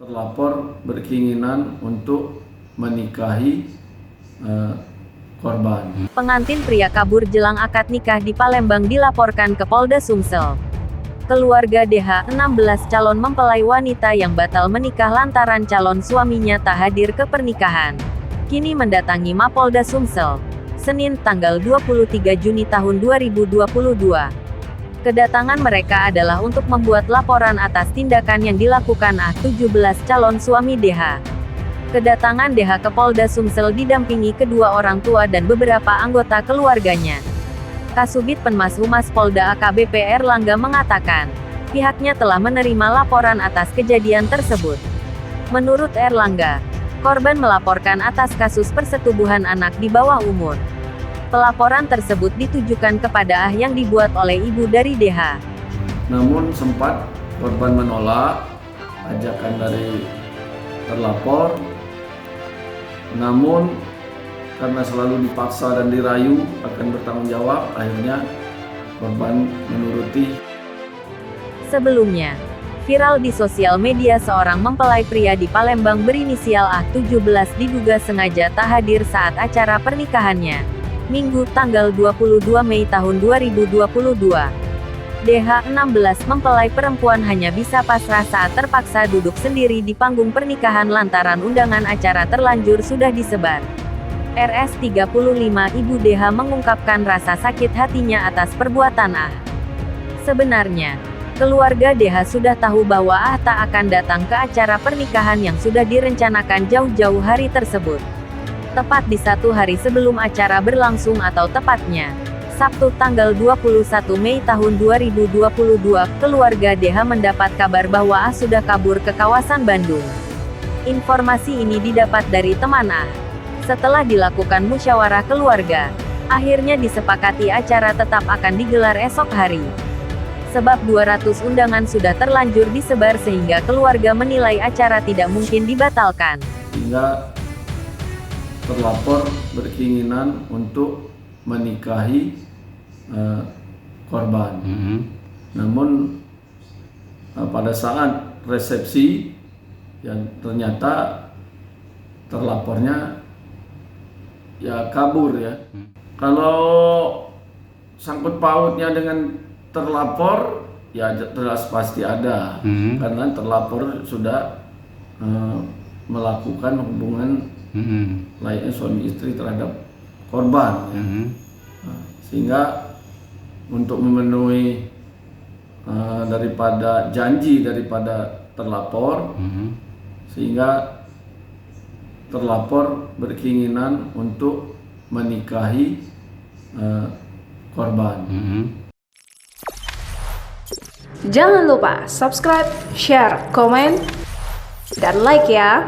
Terlapor berkeinginan untuk menikahi korban. Pengantin pria kabur jelang akad nikah di Palembang dilaporkan ke Polda Sumsel. Keluarga DH, 16 calon mempelai wanita yang batal menikah lantaran calon suaminya tak hadir ke pernikahan, kini mendatangi Mapolda Sumsel, Senin, tanggal 23 Juni tahun 2022. Kedatangan mereka adalah untuk membuat laporan atas tindakan yang dilakukan 17 calon suami DH. Kedatangan DH ke Polda Sumsel didampingi kedua orang tua dan beberapa anggota keluarganya. Kasubit Penmas Humas Polda AKBP Erlangga mengatakan, pihaknya telah menerima laporan atas kejadian tersebut. Menurut Erlangga, korban melaporkan atas kasus persetubuhan anak di bawah umur. Pelaporan tersebut ditujukan kepada yang dibuat oleh ibu dari DH. Namun sempat korban menolak ajakan dari terlapor. Namun karena selalu dipaksa dan dirayu akan bertanggung jawab, akhirnya korban menuruti. Sebelumnya, viral di sosial media seorang mempelai pria di Palembang berinisial A17 diduga sengaja tak hadir saat acara pernikahannya, Minggu, tanggal 22 Mei tahun 2022. DH, 16 mempelai perempuan hanya bisa pasrah saat terpaksa duduk sendiri di panggung pernikahan lantaran undangan acara terlanjur sudah disebar. RS 35 Ibu DH mengungkapkan rasa sakit hatinya atas perbuatan Sebenarnya, keluarga DH sudah tahu bahwa tak akan datang ke acara pernikahan yang sudah direncanakan jauh-jauh hari tersebut. Tepat di 1 hari sebelum acara berlangsung atau tepatnya, Sabtu tanggal 21 Mei tahun 2022, keluarga DH mendapat kabar bahwa sudah kabur ke kawasan Bandung. Informasi ini didapat dari teman Setelah dilakukan musyawarah keluarga, akhirnya disepakati acara tetap akan digelar esok hari. Sebab 200 undangan sudah terlanjur disebar sehingga keluarga menilai acara tidak mungkin dibatalkan. Sehingga terlapor berkeinginan untuk menikahi korban. Namun pada saat resepsi, yang ternyata terlapornya ya kabur ya. Kalau sangkut pautnya dengan terlapor, ya jelas pasti ada, karena terlapor sudah melakukan hubungan layaknya suami istri terhadap korban. Sehingga untuk memenuhi daripada janji daripada terlapor, sehingga terlapor berkeinginan untuk menikahi korban. Jangan lupa subscribe, share, komen, dan like ya.